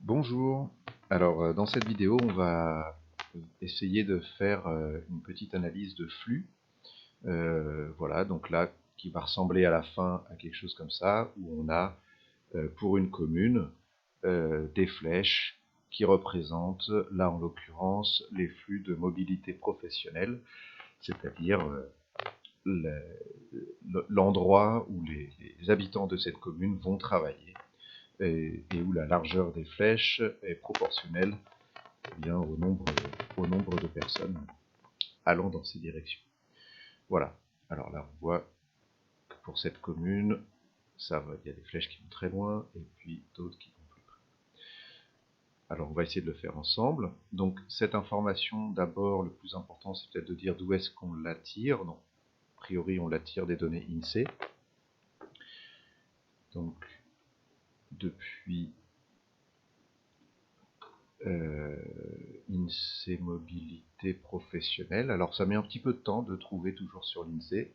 Bonjour. Alors, dans cette vidéo, on va essayer de faire une petite analyse de flux. Voilà, donc là, qui va ressembler à la fin à quelque chose comme ça, où on a, pour une commune, des flèches qui représentent, là en l'occurrence, les flux de mobilité professionnelle, c'est-à-dire l'endroit où les habitants de cette commune vont travailler. Et où la largeur des flèches est proportionnelle bien, au nombre de personnes allant dans ces directions. Voilà. Alors là, on voit que pour cette commune, il y a des flèches qui vont très loin et puis d'autres qui vont plus près. Alors, on va essayer de le faire ensemble. Donc, cette information, d'abord, le plus important, c'est peut-être de dire d'où est-ce qu'on la tire. Donc, a priori, on la tire des données INSEE. Donc, depuis INSEE mobilité professionnelle. Alors ça met un petit peu de temps de trouver toujours sur l'INSEE.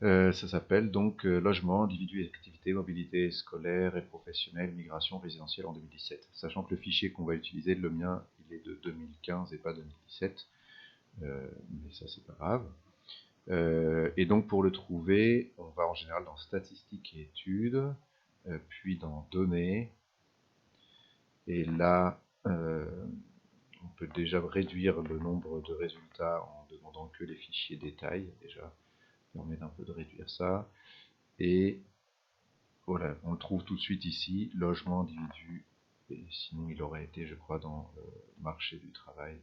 Ça s'appelle donc logement, individus et activités, mobilité scolaire et professionnelle, migration résidentielle en 2017. Sachant que le fichier qu'on va utiliser, le mien, il est de 2015 et pas 2017. Mais ça, c'est pas grave. Et donc pour le trouver, on va en général dans statistiques et études, puis dans données. Et là, on peut déjà réduire le nombre de résultats en demandant que les fichiers détails, déjà. Ça permet d'un peu de réduire ça. Et voilà, on le trouve tout de suite ici, logement, individu. Et sinon, il aurait été, je crois, dans le marché du travail.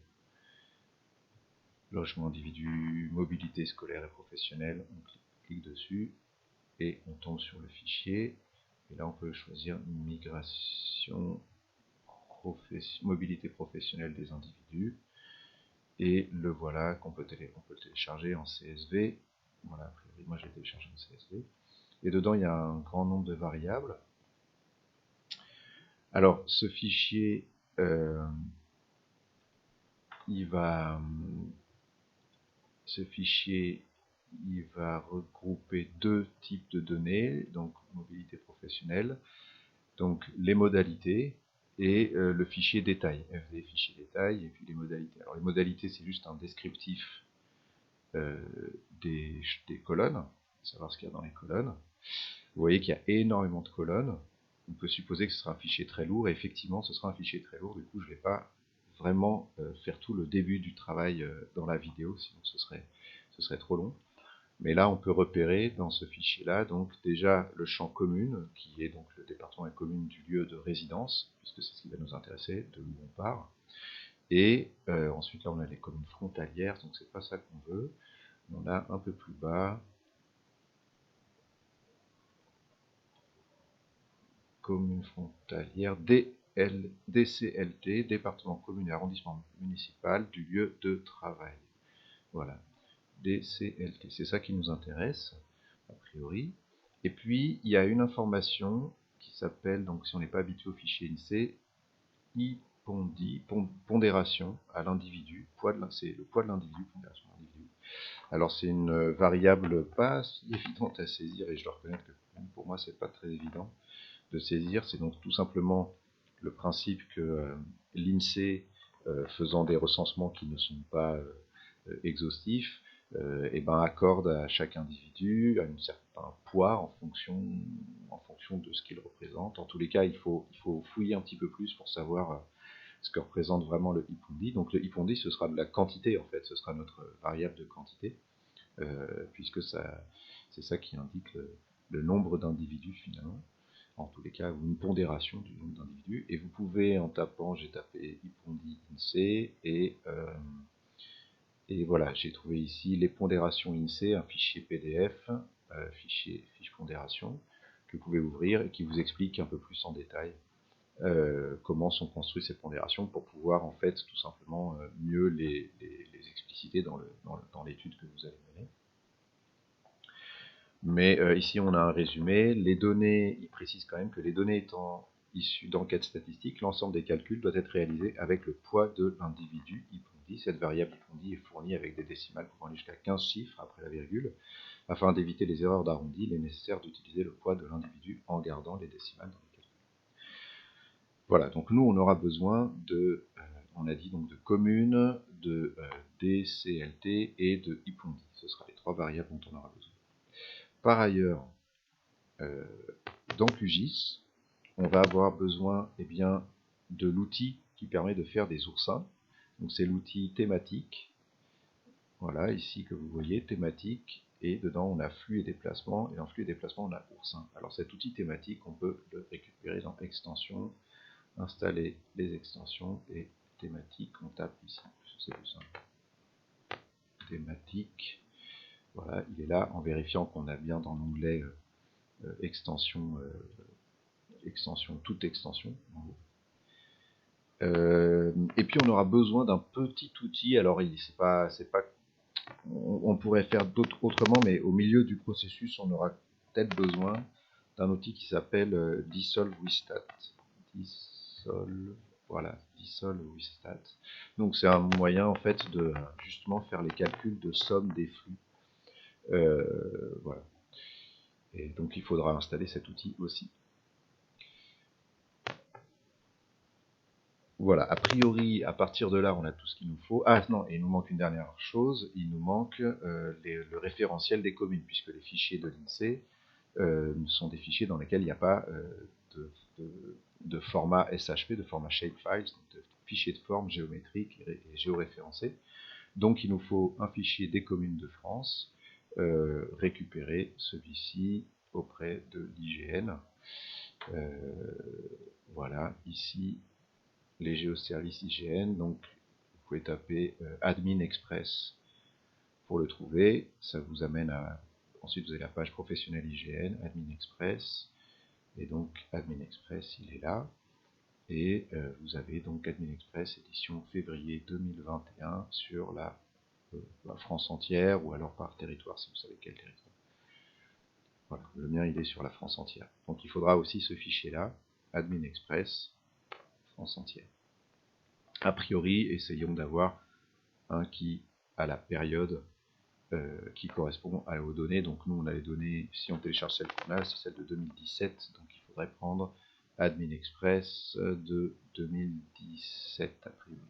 Logement, individu, mobilité scolaire et professionnelle. On clique dessus et on tombe sur le fichier. Et là, on peut choisir migration, mobilité professionnelle des individus. Et le voilà qu'on peut le télécharger en CSV. Voilà, a priori, moi j'ai téléchargé en CSV. Et dedans, il y a un grand nombre de variables. Alors, ce fichier, il va regrouper deux types de données, donc mobilité professionnelle, donc les modalités et le fichier détail, FD, fichier détail, et puis les modalités. Alors les modalités, c'est juste un descriptif des colonnes, savoir ce qu'il y a dans les colonnes. Vous voyez qu'il y a énormément de colonnes. On peut supposer que ce sera un fichier très lourd, et effectivement, ce sera un fichier très lourd. Du coup, je ne vais pas vraiment faire tout le début du travail dans la vidéo, sinon ce serait trop long. Mais là, on peut repérer dans ce fichier-là, donc déjà le champ commune, qui est donc le département et commune du lieu de résidence, puisque c'est ce qui va nous intéresser, de où on part. Et ensuite, là, on a les communes frontalières, donc c'est pas ça qu'on veut. On a un peu plus bas commune frontalière, DCLT, département, commune et arrondissement municipal du lieu de travail. Voilà, DCLT, c'est ça qui nous intéresse, a priori. Et puis, il y a une information qui s'appelle, donc si on n'est pas habitué au fichier INSEE, IPONDI, pondération à l'individu, c'est le poids de l'individu, pondération à l'individu. Alors c'est une variable pas si évidente à saisir, et je dois reconnaître que pour moi c'est pas très évident de saisir. C'est donc tout simplement le principe que l'INSEE, faisant des recensements qui ne sont pas exhaustifs, accorde à chaque individu un certain poids en fonction de ce qu'il représente. En tous les cas, il faut fouiller un petit peu plus pour savoir ce que représente vraiment le IPONDI. Donc le IPONDI, ce sera de la quantité, en fait, ce sera notre variable de quantité, puisque c'est ça qui indique le nombre d'individus finalement, en tous les cas, ou une pondération du nombre d'individus. Et vous pouvez, en tapant, j'ai tapé IPONDI INSEE, et voilà, j'ai trouvé ici les pondérations INSEE, un fichier PDF, fiche pondération, que vous pouvez ouvrir et qui vous explique un peu plus en détail comment sont construites ces pondérations pour pouvoir en fait tout simplement mieux les expliciter dans l'étude que vous allez mener. Mais ici on a un résumé. Les données, il précise quand même que les données étant issues d'enquêtes statistiques, l'ensemble des calculs doit être réalisé avec le poids de l'individu IPONDI. Cette variable IPONDI est fournie avec des décimales pouvant aller jusqu'à 15 chiffres après la virgule. Afin d'éviter les erreurs d'arrondi, il est nécessaire d'utiliser le poids de l'individu en gardant les décimales dans les calculs. Voilà, donc nous, on aura besoin de, on a dit donc de communes, de DCLT et de IPONDI. Ce sera les 3 variables dont on aura besoin. Par ailleurs, dans QGIS, on va avoir besoin bien, de l'outil qui permet de faire des oursins. Donc c'est l'outil thématique. Voilà, ici que vous voyez, thématique. Et dedans, on a flux et déplacement. Et en flux et déplacement, on a oursin. Alors cet outil thématique, on peut le récupérer dans extension, installer les extensions et thématique. On tape ici, c'est plus simple. Thématique. Voilà, il est là en vérifiant qu'on a bien dans l'onglet extension, toute extension. En gros. Et puis on aura besoin d'un petit outil. Alors c'est pas, on pourrait faire autrement, mais au milieu du processus, on aura peut-être besoin d'un outil qui s'appelle Dissolve with Stat. Voilà, Dissolve with Stat. Donc c'est un moyen en fait de justement faire les calculs de somme des flux. Voilà. Et donc il faudra installer cet outil aussi. Voilà, a priori, à partir de là, on a tout ce qu'il nous faut. Ah non, et il nous manque une dernière chose, il nous manque le référentiel des communes, puisque les fichiers de l'INSEE sont des fichiers dans lesquels il n'y a pas de format SHP, de format shapefiles, donc de fichiers de forme géométrique et géoréférencés. Donc il nous faut un fichier des communes de France, récupérer celui-ci auprès de l'IGN. Voilà, ici, les géoservices IGN, donc vous pouvez taper Admin Express pour le trouver. Ça vous amène à... Ensuite, vous avez la page professionnelle IGN, Admin Express. Et donc, Admin Express, il est là. Et vous avez donc Admin Express, édition février 2021, sur la France entière, ou alors par territoire, si vous savez quel territoire. Voilà, le mien, il est sur la France entière. Donc, il faudra aussi ce fichier-là, Admin Express, France entière. A priori, essayons d'avoir un qui a la période qui correspond aux données. Donc nous, on a les données, si on télécharge celle qu'on a, c'est celle de 2017. Donc il faudrait prendre Admin Express de 2017 a priori.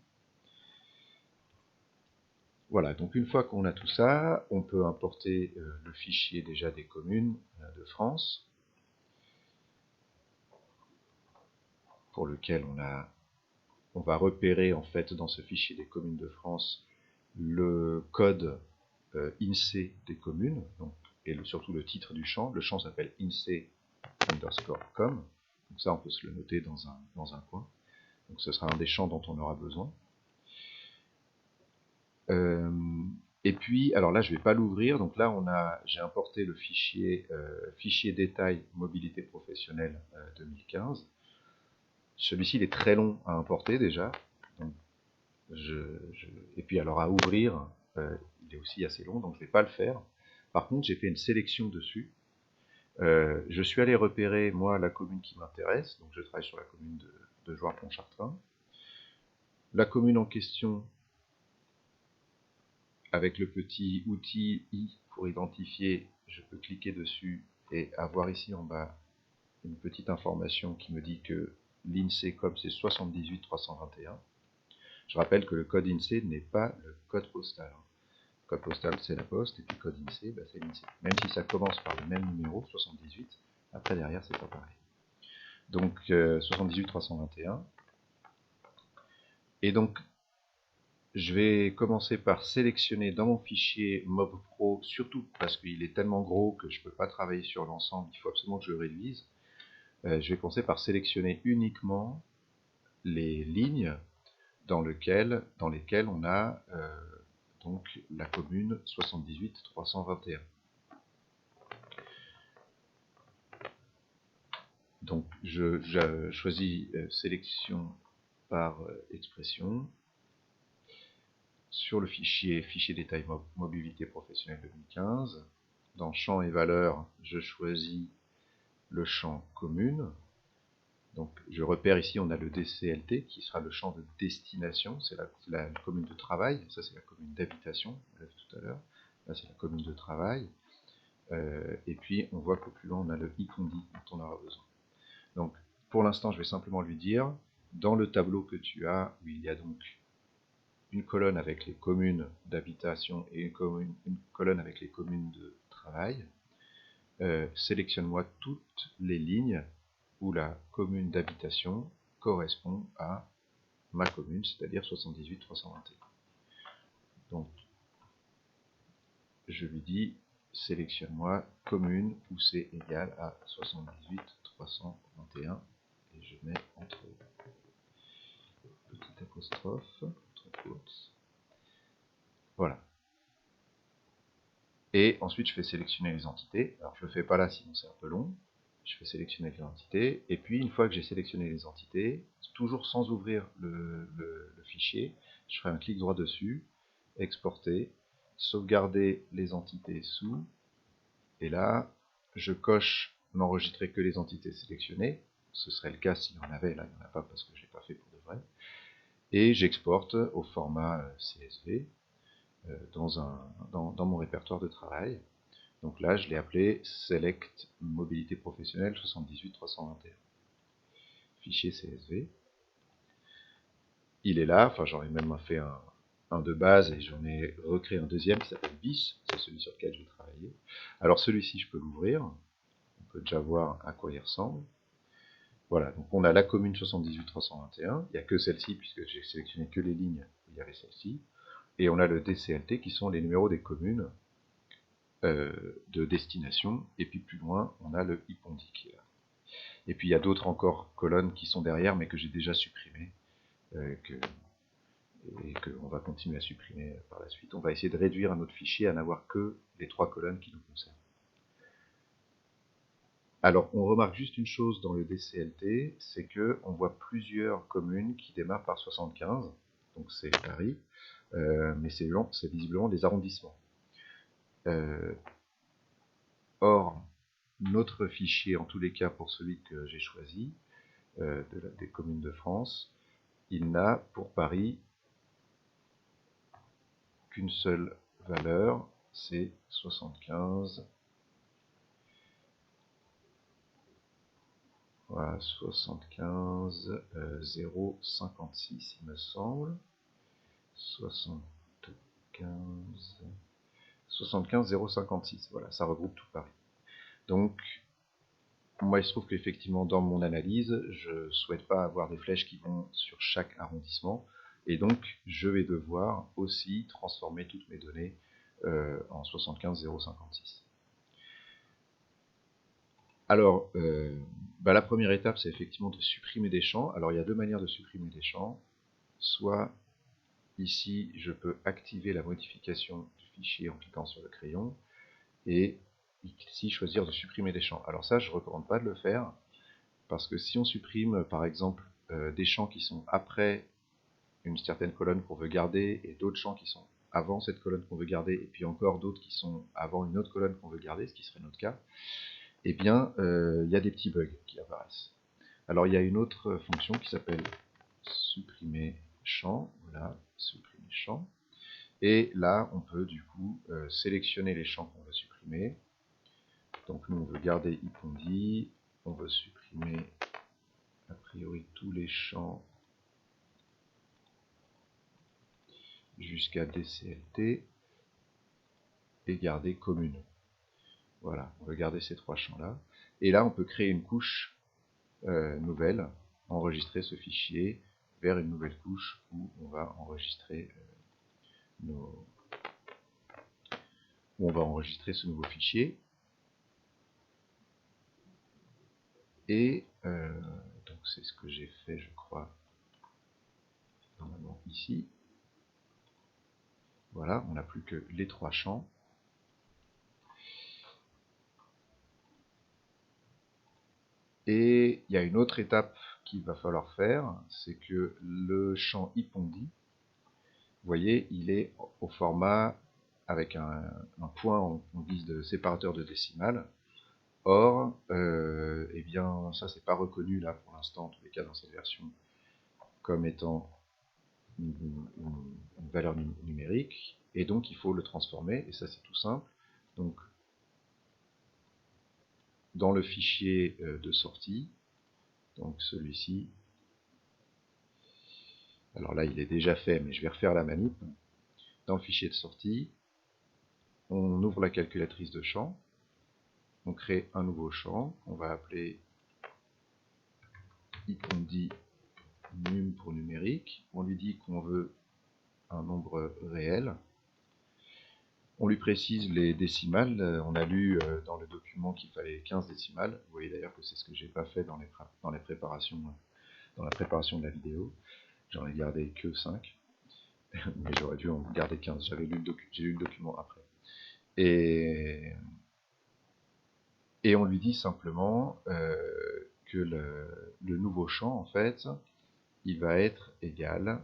Voilà, donc une fois qu'on a tout ça, on peut importer le fichier déjà des communes de France, pour lequel on va repérer en fait dans ce fichier des communes de France le code INSEE des communes, donc, et surtout le titre du champ. Le champ s'appelle INSEE_com, donc ça on peut se le noter dans un coin. Donc ce sera un des champs dont on aura besoin. Et puis, alors là je ne vais pas l'ouvrir, donc là j'ai importé le fichier détail mobilité professionnelle 2015. Celui-ci il est très long à importer déjà, donc et puis alors à ouvrir, il est aussi assez long, donc je ne vais pas le faire. Par contre, j'ai fait une sélection dessus. Je suis allé repérer, moi, la commune qui m'intéresse, donc je travaille sur la commune de Jouarre-Pontchartrain. La commune en question, avec le petit outil I pour identifier, je peux cliquer dessus et avoir ici en bas une petite information qui me dit que l'INSEE code c'est 78 321. Je rappelle que le code INSEE n'est pas le code postal. Le code postal c'est la poste et puis code INSEE c'est l'INSEE. Même si ça commence par le même numéro, 78, après derrière c'est pas pareil. Donc 78 321. Et donc je vais commencer par sélectionner dans mon fichier MobPro, surtout parce qu'il est tellement gros que je ne peux pas travailler sur l'ensemble, il faut absolument que je le réduise. Je vais commencer par sélectionner uniquement les lignes dans lesquelles on a donc la commune 78 321. Donc je choisis sélection par expression. Sur le fichier détail mobilité professionnelle 2015, dans champ et valeurs, je choisis le champ commune. Donc je repère ici, on a le DCLT qui sera le champ de destination, c'est la commune de travail, ça c'est la commune d'habitation, on l'a vu tout à l'heure, là c'est la commune de travail, et puis on voit qu'au plus loin on a le IPONDI dont on aura besoin. Donc pour l'instant, je vais simplement lui dire, dans le tableau que tu as, où il y a donc une colonne avec les communes d'habitation et une colonne avec les communes de travail, sélectionne-moi toutes les lignes où la commune d'habitation correspond à ma commune, c'est-à-dire 78 321. Donc, je lui dis, sélectionne-moi commune où c'est égal à 78 321, et je mets entre petite apostrophe, entre quotes. Voilà. Et ensuite, je fais sélectionner les entités. Alors, je ne le fais pas là, sinon c'est un peu long. Je fais sélectionner les entités. Et puis, une fois que j'ai sélectionné les entités, toujours sans ouvrir le fichier, je ferai un clic droit dessus, exporter, sauvegarder les entités sous. Et là, je coche n'enregistrer que les entités sélectionnées. Ce serait le cas s'il y en avait. Là, il n'y en a pas parce que je ne l'ai pas fait pour de vrai. Et j'exporte au format CSV dans mon répertoire de travail. Donc là, je l'ai appelé Select Mobilité Professionnelle 78 321. Fichier CSV. Il est là, enfin j'en ai même fait un de base et j'en ai recréé un deuxième qui s'appelle BIS, c'est celui sur lequel je vais travailler. Alors celui-ci, je peux l'ouvrir. On peut déjà voir à quoi il ressemble. Voilà, donc on a la commune 78 321. Il n'y a que celle-ci puisque j'ai sélectionné que les lignes où il y avait celle-ci. Et on a le DCLT qui sont les numéros des communes de destination, et puis plus loin, on a le IPONDI qui est là. Et puis il y a d'autres encore colonnes qui sont derrière, mais que j'ai déjà supprimées, et qu'on va continuer à supprimer par la suite. On va essayer de réduire un autre fichier à n'avoir que les 3 colonnes qui nous concernent. Alors, on remarque juste une chose dans le DCLT, c'est qu'on voit plusieurs communes qui démarrent par 75, donc c'est Paris, mais c'est visiblement des arrondissements. Or, notre fichier, en tous les cas pour celui que j'ai choisi, des communes de France, il n'a pour Paris qu'une seule valeur, c'est 75. Voilà, 75 056 il me semble. 75 056, voilà, ça regroupe tout Paris. Donc, moi, il se trouve qu'effectivement, dans mon analyse, je ne souhaite pas avoir des flèches qui vont sur chaque arrondissement, et donc, je vais devoir aussi transformer toutes mes données en 75 056. Alors, la première étape, c'est effectivement de supprimer des champs. Alors, il y a deux manières de supprimer des champs. Soit, ici, je peux activer la modification du fichier en cliquant sur le crayon, et ici, choisir de supprimer des champs. Alors ça, je ne recommande pas de le faire, parce que si on supprime, par exemple, des champs qui sont après une certaine colonne qu'on veut garder, et d'autres champs qui sont avant cette colonne qu'on veut garder, et puis encore d'autres qui sont avant une autre colonne qu'on veut garder, ce qui serait notre cas, eh bien, il y a des petits bugs qui apparaissent. Alors, il y a une autre fonction qui s'appelle supprimer champ. Voilà, supprimer champ. Et là, on peut du coup sélectionner les champs qu'on veut supprimer. Donc, nous, on veut garder IPONDI. On veut supprimer, a priori, tous les champs jusqu'à DCLT et garder commune. Voilà, on veut garder ces 3 champs-là. Et là, on peut créer une couche nouvelle, enregistrer ce fichier vers une nouvelle couche où on va enregistrer ce nouveau fichier. Et donc c'est ce que j'ai fait, je crois, normalement ici. Voilà, on n'a plus que les 3 champs. Et il y a une autre étape qu'il va falloir faire, c'est que le champ IPONDI, vous voyez, il est au format avec un point en guise de séparateur de décimale. Or, eh bien, ça c'est pas reconnu là pour l'instant, en tous les cas dans cette version, comme étant une valeur numérique, et donc il faut le transformer, et ça c'est tout simple. Donc, dans le fichier de sortie, Donc celui-ci, alors là il est déjà fait, mais je vais refaire la manip. Dans le fichier de sortie, on ouvre la calculatrice de champ, on crée un nouveau champ, on va appeler ipondi num pour numérique, on lui dit qu'on veut un nombre réel, on lui précise les décimales, on a lu dans le document qu'il fallait 15 décimales, vous voyez d'ailleurs que c'est ce que j'ai pas fait dans la préparation de la vidéo, j'en ai gardé que 5, mais j'aurais dû en garder 15, j'ai lu le document après. Et on lui dit simplement que le nouveau champ, en fait, il va être égal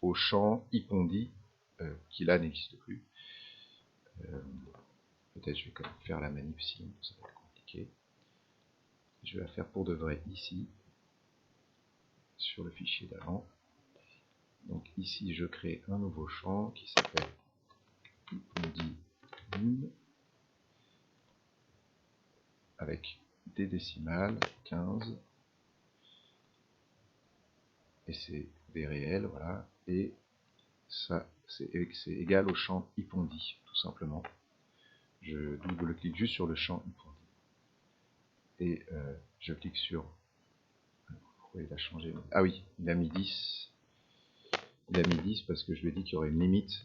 au champ ipondi, qui là n'existe plus. Peut-être je vais quand même faire la manip, sinon ça va être compliqué. Je vais la faire pour de vrai ici, sur le fichier d'avant. Donc ici, je crée un nouveau champ qui s'appelle ipondi num, avec des décimales, 15, et c'est des réels, voilà, et ça c'est égal au champ ipondi, tout simplement. Je double-clique juste sur le champ ipondi. Et je clique sur... Pourquoi il a changé? Ah oui, il a mis 10. Il a mis 10 parce que je lui ai dit qu'il y aurait une limite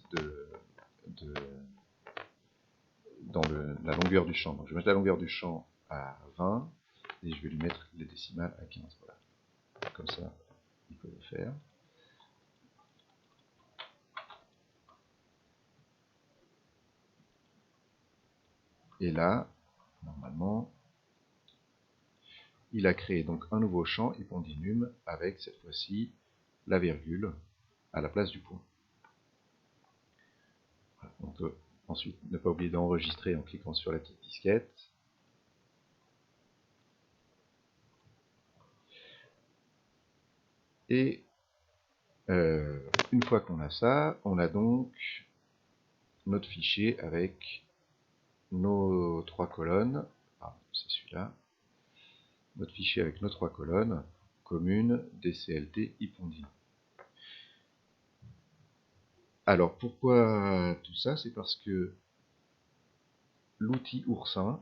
dans la longueur du champ. Donc je vais mettre la longueur du champ à 20 et je vais lui mettre les décimales à 15. Voilà. Comme ça, il peut le faire. Et là, normalement, il a créé donc un nouveau champ ipondi num avec cette fois-ci la virgule à la place du point. Voilà. On peut ensuite ne pas oublier d'enregistrer en cliquant sur la petite disquette. Et une fois qu'on a ça, on a donc notre fichier avec nos 3 colonnes. Ah, c'est celui-là. Notre fichier avec nos 3 colonnes, commune, DCLT, ipondi. Alors pourquoi tout ça? C'est parce que l'outil oursin,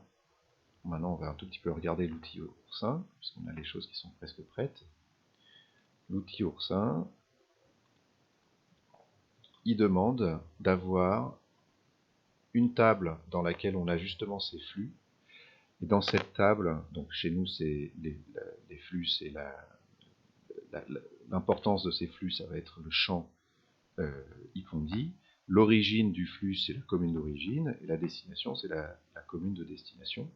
maintenant on va un tout petit peu regarder l'outil oursin, puisqu'on a les choses qui sont presque prêtes. L'outil oursin, il demande d'avoir une table dans laquelle on a justement ces flux. Et dans cette table, donc chez nous, c'est les flux, c'est l'importance de ces flux, ça va être le champ ipondi. L'origine du flux, c'est la commune d'origine, et la destination, c'est la commune de destination.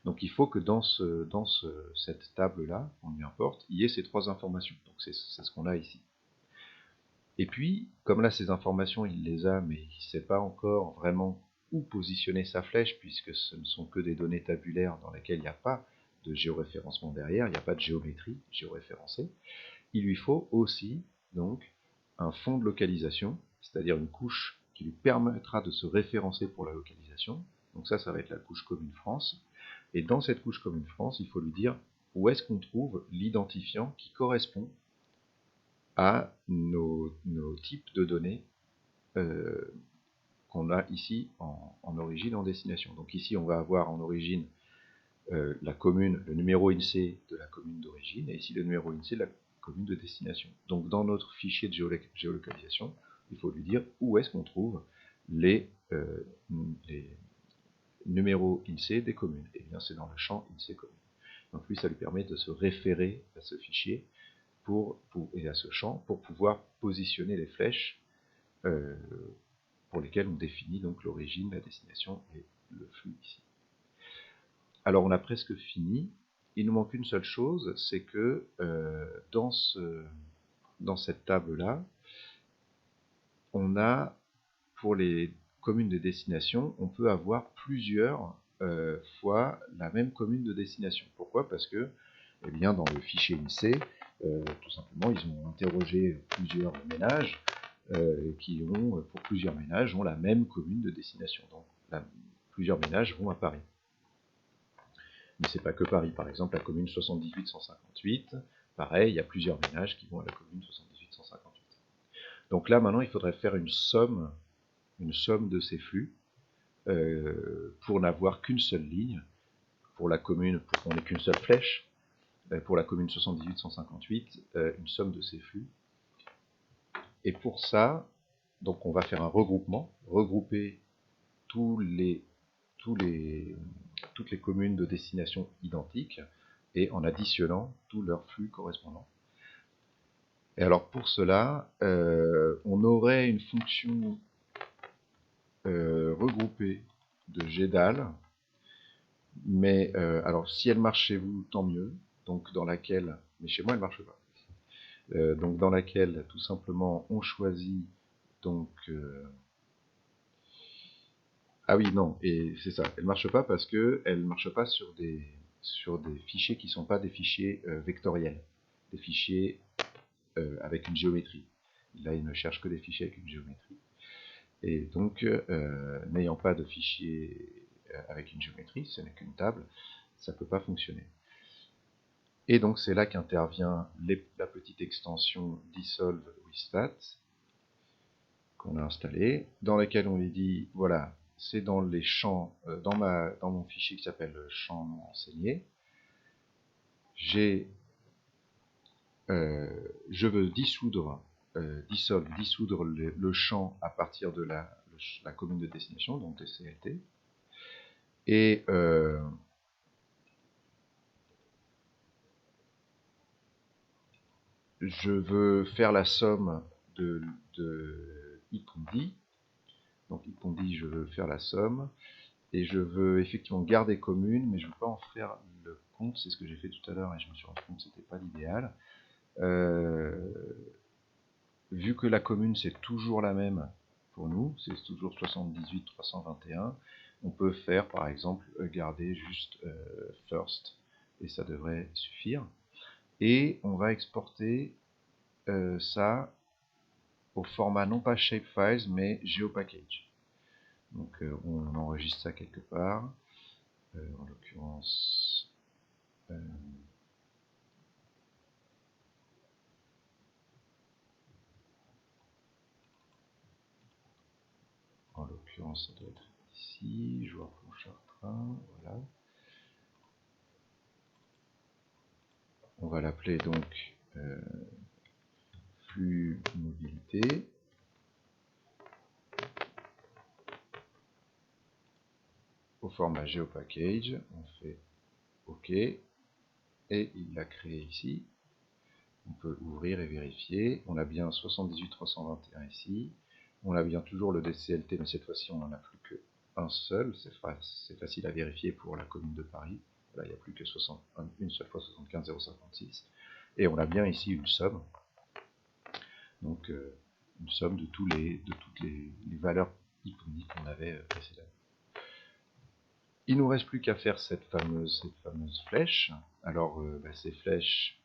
Donc il faut que dans cette table-là, on lui importe, il y ait ces 3 informations. Donc c'est ce qu'on a ici. Et puis, comme là, ces informations, il les a, mais il ne sait pas encore vraiment où positionner sa flèche, puisque ce ne sont que des données tabulaires dans lesquelles il n'y a pas de géoréférencement derrière, il n'y a pas de géométrie géoréférencée. Il lui faut aussi donc un fond de localisation, c'est-à-dire une couche qui lui permettra de se référencer pour la localisation. Donc ça va être la couche commune France. Et dans cette couche commune France, il faut lui dire où est-ce qu'on trouve l'identifiant qui correspond à nos types de données qu'on a ici en origine et en destination. Donc ici, on va avoir en origine la commune, le numéro INSEE de la commune d'origine, et ici le numéro INSEE de la commune de destination. Donc dans notre fichier de géolocalisation, il faut lui dire où est-ce qu'on trouve les numéros INSEE des communes. Et bien c'est dans le champ INSEE commune. Donc lui, ça lui permet de se référer à ce fichier et à ce champ pour pouvoir positionner les flèches pour lesquelles on définit donc l'origine, la destination et le flux ici. Alors on a presque fini. Il nous manque une seule chose, c'est que dans cette table-là, on a, pour les communes de destination, on peut avoir plusieurs fois la même commune de destination. Pourquoi? Parce que, eh bien, dans le fichier INSEE, tout simplement, ils ont interrogé plusieurs ménages qui ont, pour plusieurs ménages, ont la même commune de destination. Donc, plusieurs ménages vont à Paris. Mais c'est pas que Paris. Par exemple, la commune 78-158, pareil, il y a plusieurs ménages qui vont à la commune 78-158. Donc là, maintenant, il faudrait faire une somme de ces flux pour n'avoir qu'une seule ligne. Pour la commune, pour qu'on n'ait qu'une seule flèche, pour la commune 78-158, une somme de ces flux. Et pour ça, donc on va faire un regroupement, regrouper toutes les communes de destination identiques et en additionnant tous leurs flux correspondants. Et alors pour cela, on aurait une fonction regroupée de GDAL, mais alors si elle marche chez vous, tant mieux, donc dans laquelle, mais chez moi elle marche pas. Donc dans laquelle tout simplement on choisit donc ah oui non, et c'est ça, elle marche pas parce que elle marche pas sur des fichiers qui sont pas des fichiers vectoriels, des fichiers avec une géométrie. Là il ne cherche que des fichiers avec une géométrie, et donc n'ayant pas de fichiers avec une géométrie, ce n'est qu'une table, ça peut pas fonctionner. Et donc c'est là qu'intervient la petite extension dissolve with stat qu'on a installée, dans laquelle on lui dit voilà, c'est dans les champs, dans mon fichier qui s'appelle champ non enseigné, je veux dissoudre le champ à partir de la commune de destination, donc DCLT, et je veux faire la somme de ipondi. Donc ipondi, je veux faire la somme, et je veux effectivement garder commune, mais je ne veux pas en faire le compte, c'est ce que j'ai fait tout à l'heure, et je me suis rendu compte que ce n'était pas l'idéal. Vu que la commune c'est toujours la même pour nous, c'est toujours 78 321, on peut faire par exemple garder juste first, et ça devrait suffire. Et on va exporter ça au format non pas shapefiles mais geopackage. Donc on enregistre ça quelque part, en l'occurrence ça doit être ici, joueur Pontchartrain, voilà. On va l'appeler donc flux mobilité. Au format geopackage, on fait OK, et il l'a créé ici. On peut ouvrir et vérifier. On a bien 78 321 ici. On a bien toujours le DCLT, mais cette fois-ci on n'en a plus qu'un seul. C'est facile à vérifier pour la commune de Paris. Là, il n'y a plus que une seule fois 75 056. Et on a bien ici une somme. Donc une somme de toutes les valeurs iconiques qu'on avait précédemment. Il ne nous reste plus qu'à faire cette fameuse flèche. Alors ces flèches,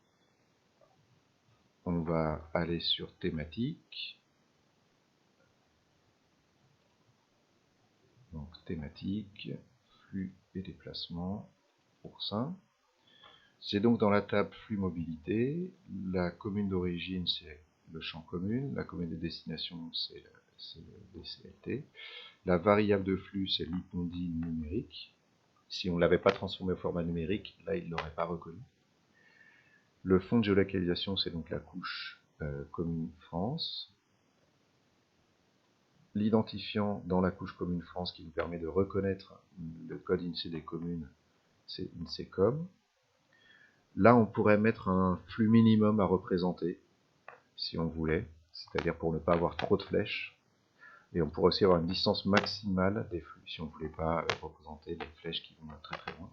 on va aller sur thématique. Donc thématique, flux et déplacement pour ça. C'est donc dans la table flux mobilité. La commune d'origine c'est le champ commune. La commune de destination c'est le DCLT. La variable de flux c'est l'ipondi numérique. Si on ne l'avait pas transformé au format numérique, là il ne l'aurait pas reconnu. Le fond de géolocalisation c'est donc la couche commune France. L'identifiant dans la couche commune France qui nous permet de reconnaître le code INSEE des communes, c'est INSEECOM. Là, on pourrait mettre un flux minimum à représenter, si on voulait, c'est-à-dire pour ne pas avoir trop de flèches. Et on pourrait aussi avoir une distance maximale des flux, si on ne voulait pas représenter des flèches qui vont très très loin.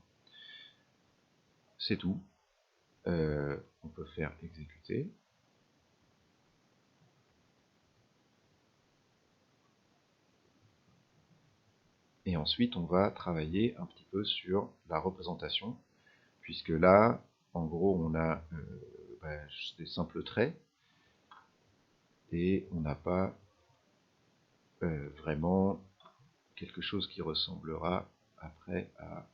C'est tout. On peut faire exécuter. Et ensuite, on va travailler un petit peu sur la représentation, puisque là, en gros, on a des simples traits, et on n'a pas vraiment quelque chose qui ressemblera après à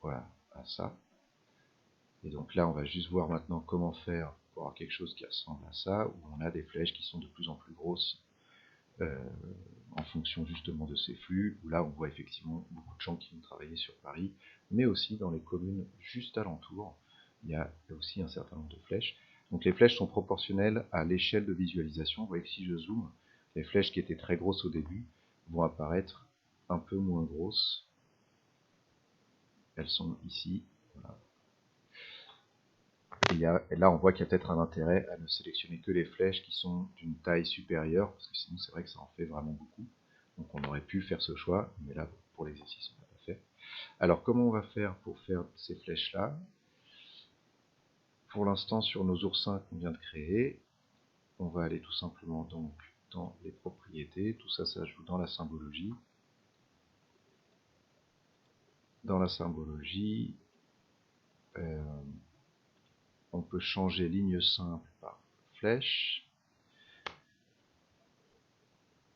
voilà, à ça. Et donc là, on va juste voir maintenant comment faire pour avoir quelque chose qui ressemble à ça, où on a des flèches qui sont de plus en plus grosses en fonction justement de ces flux, où là on voit effectivement beaucoup de gens qui vont travailler sur Paris, mais aussi dans les communes juste alentour, il y a aussi un certain nombre de flèches. Donc les flèches sont proportionnelles à l'échelle de visualisation. Vous voyez que si je zoome, les flèches qui étaient très grosses au début vont apparaître un peu moins grosses. Elles sont ici. Voilà. Et là, on voit qu'il y a peut-être un intérêt à ne sélectionner que les flèches qui sont d'une taille supérieure, parce que sinon, c'est vrai que ça en fait vraiment beaucoup. Donc, on aurait pu faire ce choix, mais là, pour l'exercice, on l'a pas fait. Alors, comment on va faire pour faire ces flèches-là? Pour l'instant, sur nos oursins qu'on vient de créer, on va aller tout simplement donc dans les propriétés. Tout ça, ça joue dans la symbologie. Dans la symbologie, on peut changer ligne simple par flèche.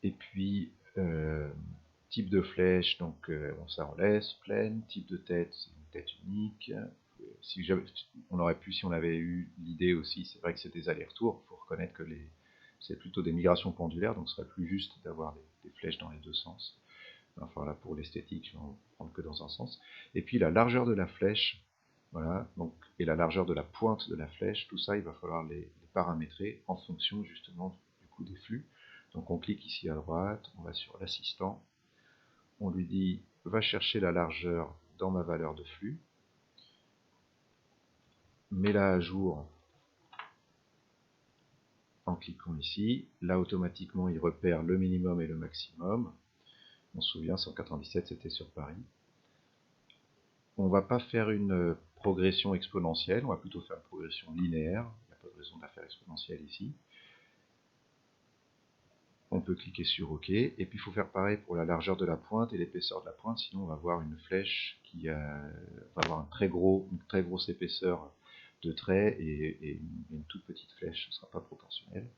Et puis, type de flèche, donc ça on laisse, pleine. Type de tête, c'est une tête unique. On aurait pu, si on avait eu l'idée aussi, c'est vrai que c'est des allers-retours, il faut reconnaître que c'est plutôt des migrations pendulaires, donc ce serait plus juste d'avoir des flèches dans les deux sens. Enfin là, pour l'esthétique, je vais en prendre que dans un sens. Et puis la largeur de la flèche, voilà, donc, et la largeur de la pointe de la flèche, tout ça, il va falloir les paramétrer en fonction justement du coup des flux. Donc on clique ici à droite, on va sur l'assistant, on lui dit va chercher la largeur dans ma valeur de flux, mets-la à jour en cliquant ici. Là automatiquement il repère le minimum et le maximum. On se souvient, 197 c'était sur Paris. On ne va pas faire une progression exponentielle, on va plutôt faire une progression linéaire. Il n'y a pas de raison de la faire exponentielle ici. On peut cliquer sur OK, et puis il faut faire pareil pour la largeur de la pointe et l'épaisseur de la pointe, sinon on va avoir une flèche qui va avoir une très grosse épaisseur de trait et une toute petite flèche, ce ne sera pas proportionnel.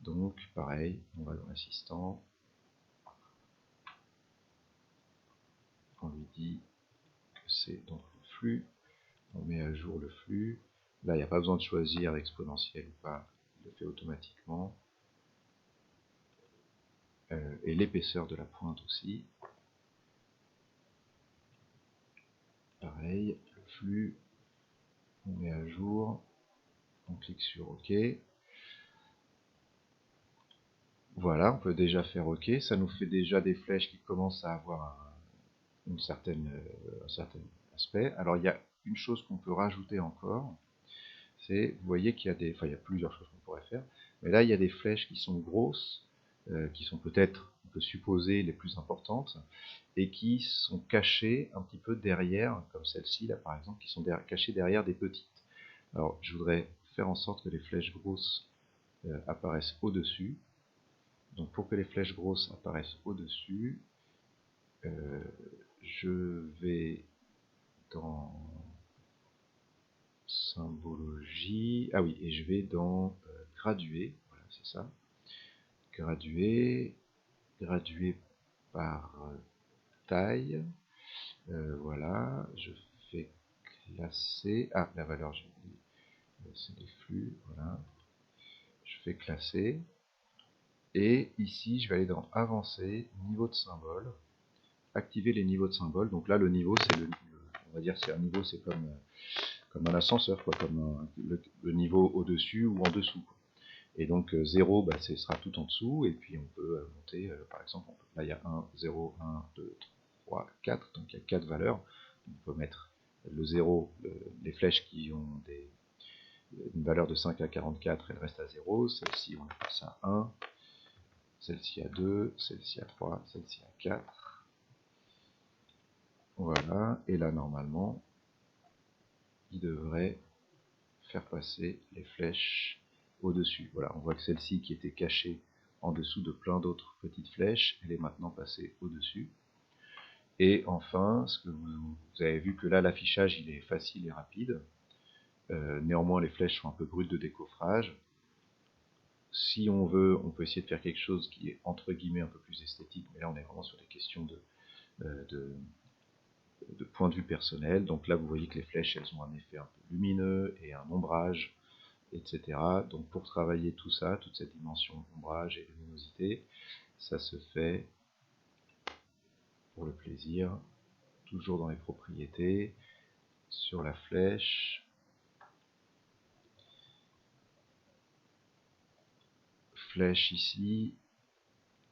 Donc pareil, on va dans l'assistant, on lui dit que c'est donc le flux, on met à jour le flux, là il n'y a pas besoin de choisir exponentiel ou pas, il le fait automatiquement. Et l'épaisseur de la pointe aussi. Pareil, le flux, on met à jour, on clique sur OK. Voilà, on peut déjà faire OK. Ça nous fait déjà des flèches qui commencent à avoir un certain aspect. Alors il y a une chose qu'on peut rajouter encore, c'est, vous voyez qu'il y a il y a plusieurs choses qu'on pourrait faire, mais là il y a des flèches qui sont grosses, qui sont peut-être, on peut supposer, les plus importantes, et qui sont cachées un petit peu derrière, comme celle-ci là par exemple, qui sont cachées derrière des petites. Alors je voudrais faire en sorte que les flèches grosses apparaissent au-dessus. Donc pour que les flèches grosses apparaissent au-dessus, je vais dans symbologie, ah oui, et je vais dans graduer, voilà c'est ça, graduer par taille, voilà, je fais classer, la valeur, c'est des flux, voilà, je fais classer, et ici je vais aller dans avancer, niveau de symbole, activer les niveaux de symboles. Donc là, le niveau, c'est on va dire, c'est un niveau, c'est comme un ascenseur, quoi, comme le niveau au-dessus ou en dessous, quoi. Et donc 0, bah, ce sera tout en dessous, et puis on peut monter, par exemple, là il y a 1, 0, 1, 2, 3, 4, donc il y a 4 valeurs. On peut mettre le 0, les flèches qui ont une valeur de 5 à 44, elles restent à 0, celle-ci on appelle ça 1, celle-ci à 2, celle-ci à 3, celle-ci à 4. Voilà, et là normalement, il devrait faire passer les flèches au-dessus. Voilà, on voit que celle-ci qui était cachée en dessous de plein d'autres petites flèches, elle est maintenant passée au-dessus. Et enfin, ce que vous avez vu que là, l'affichage, il est facile et rapide. Néanmoins, les flèches sont un peu brutes de décoffrage. Si on veut, on peut essayer de faire quelque chose qui est entre guillemets un peu plus esthétique, mais là, on est vraiment sur des questions de de point de vue personnel. Donc là, vous voyez que les flèches, elles ont un effet un peu lumineux et un ombrage, etc. Donc pour travailler tout ça, toute cette dimension ombrage et luminosité, ça se fait pour le plaisir, toujours dans les propriétés, sur la flèche, flèche ici,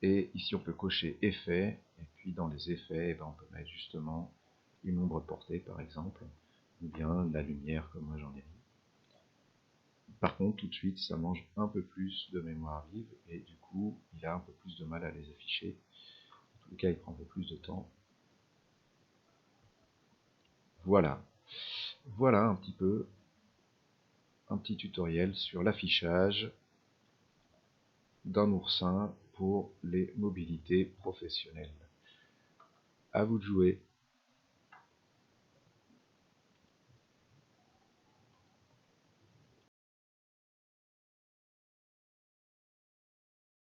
et ici on peut cocher effet, et puis dans les effets, on peut mettre justement une ombre portée par exemple, ou bien la lumière comme moi j'en ai mis. Par contre tout de suite ça mange un peu plus de mémoire vive, et du coup il a un peu plus de mal à les afficher. En tout cas il prend un peu plus de temps. Voilà, voilà un petit peu un petit tutoriel sur l'affichage d'un oursin pour les mobilités professionnelles. À vous de jouer.